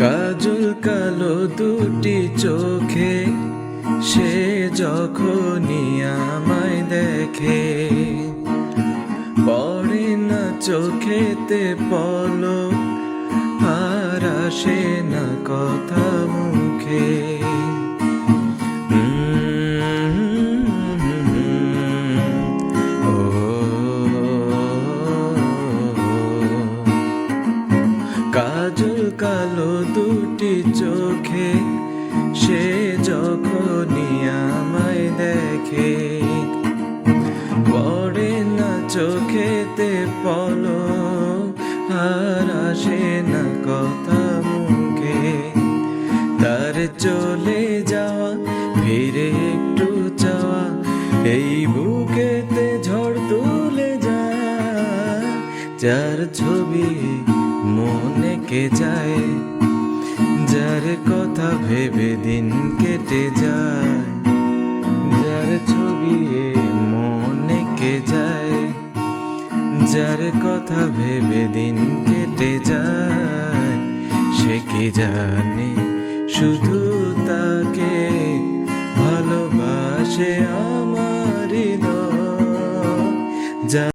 কাজল কালো দুটি চোখে সে যখনই আমায় দেখে, পড়ে না চোখেতে পলক, আর আসে না কথা মুখে। ও কাজল কালো দুটি চোখে সে যখনই আমায় দেখে, পড়ে না চোখেতে পলক, আর আসে না কথা মুখে। তার চলে যাওয়া, ফিরে একটু চাওয়া, এই বুকেতে ঝড় তুলে যায়। যার ছবি মনে কে যায়, যার কথা ভেবে দিন কেটে যায়। যার ছবি মনে কে যায়, যার কথা ভেবে দিন কেটে যায়। সে কি জানে শুধু তাকে ভালোবাসে।